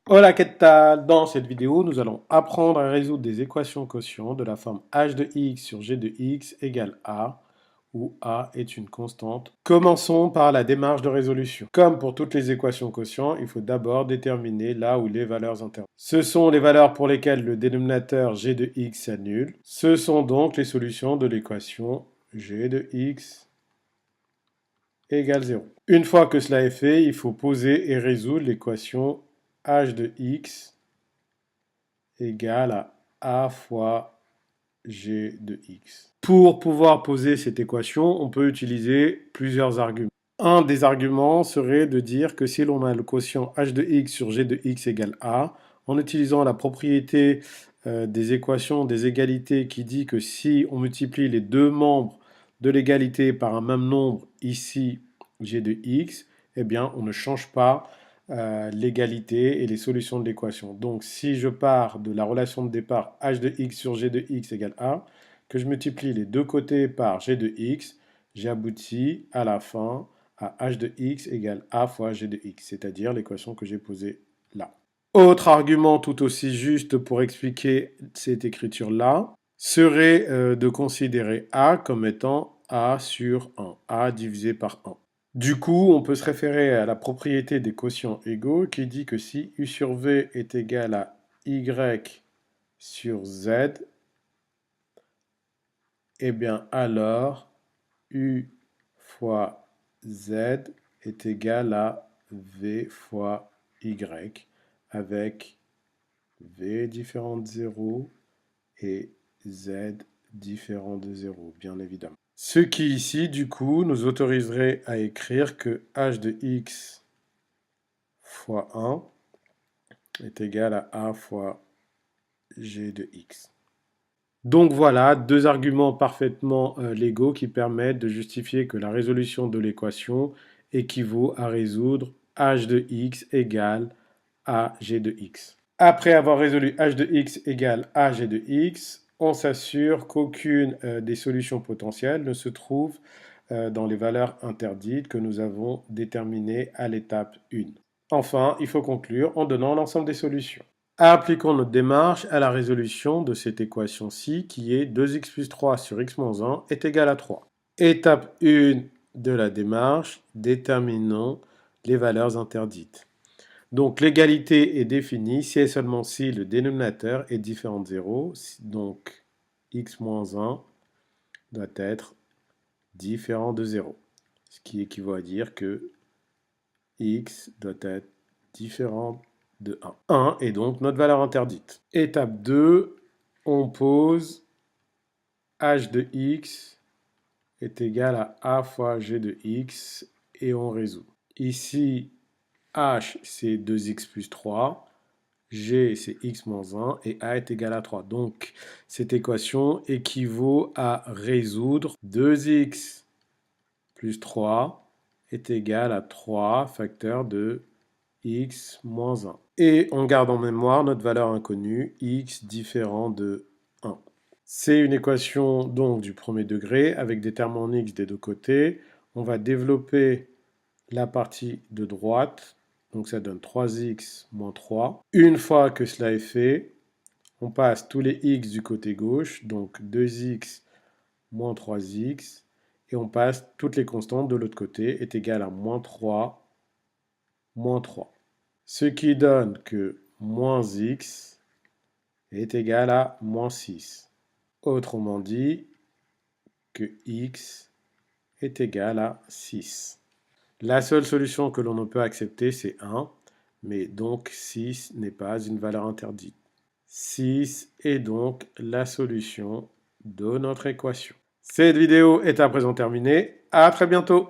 Hola, ¿qué tal? Dans cette vidéo, nous allons apprendre à résoudre des équations quotient de la forme h de x sur g de x égale a, où a est une constante. Commençons par la démarche de résolution. Comme pour toutes les équations quotient, il faut d'abord déterminer là où les valeurs interrogées. Ce sont les valeurs pour lesquelles le dénominateur g de x s'annule. Ce sont donc les solutions de l'équation g de x égale 0. Une fois que cela est fait, il faut poser et résoudre l'équation h de x égale à a fois g de x. Pour pouvoir poser cette équation, on peut utiliser plusieurs arguments. Un des arguments serait de dire que si l'on a le quotient h de x sur g de x égale a, en utilisant la propriété des équations des égalités qui dit que si on multiplie les deux membres de l'égalité par un même nombre, ici g de x, eh bien on ne change pas l'égalité et les solutions de l'équation. Donc si je pars de la relation de départ h de x sur g de x égale a, que je multiplie les deux côtés par g de x, j'aboutis à la fin à h de x égale a fois g de x, c'est-à-dire l'équation que j'ai posée là. Autre argument tout aussi juste pour expliquer cette écriture-là serait de considérer a comme étant a sur 1, a divisé par 1. Du coup, on peut se référer à la propriété des quotients égaux qui dit que si u sur v est égal à y sur z, eh bien alors u fois z est égal à v fois y, avec v différent de 0 et z différent de 0, bien évidemment. Ce qui ici, du coup, nous autoriserait à écrire que h de x fois 1 est égal à a fois g de x. Donc voilà, deux arguments parfaitement légaux qui permettent de justifier que la résolution de l'équation équivaut à résoudre h de x égale a g de x. Après avoir résolu h de x égale a g de x, on s'assure qu'aucune des solutions potentielles ne se trouve dans les valeurs interdites que nous avons déterminées à l'étape 1. Enfin, il faut conclure en donnant l'ensemble des solutions. Appliquons notre démarche à la résolution de cette équation-ci qui est 2x plus 3 sur x moins 1 est égal à 3. Étape 1 de la démarche, déterminons les valeurs interdites. Donc l'égalité est définie si et seulement si le dénominateur est différent de 0, donc x moins 1 doit être différent de 0, ce qui équivaut à dire que x doit être différent de 1. 1 est donc notre valeur interdite. Étape 2, on pose h de x est égal à a fois g de x et on résout. Ici, h c'est 2x plus 3, g c'est x moins 1 et a est égal à 3. Donc cette équation équivaut à résoudre 2x plus 3 est égal à 3 facteur de x moins 1. Et on garde en mémoire notre valeur inconnue, x différent de 1. C'est une équation donc du premier degré avec des termes en x des deux côtés. On va développer la partie de droite, donc ça donne 3x moins 3. Une fois que cela est fait, on passe tous les x du côté gauche, donc 2x moins 3x, et on passe toutes les constantes de l'autre côté, est égal à moins 3, moins 3. Ce qui donne que moins x est égal à moins 6. Autrement dit, que x est égal à 6. La seule solution que l'on ne peut accepter, c'est 1, mais donc 6 n'est pas une valeur interdite. 6 est donc la solution de notre équation. Cette vidéo est à présent terminée. À très bientôt.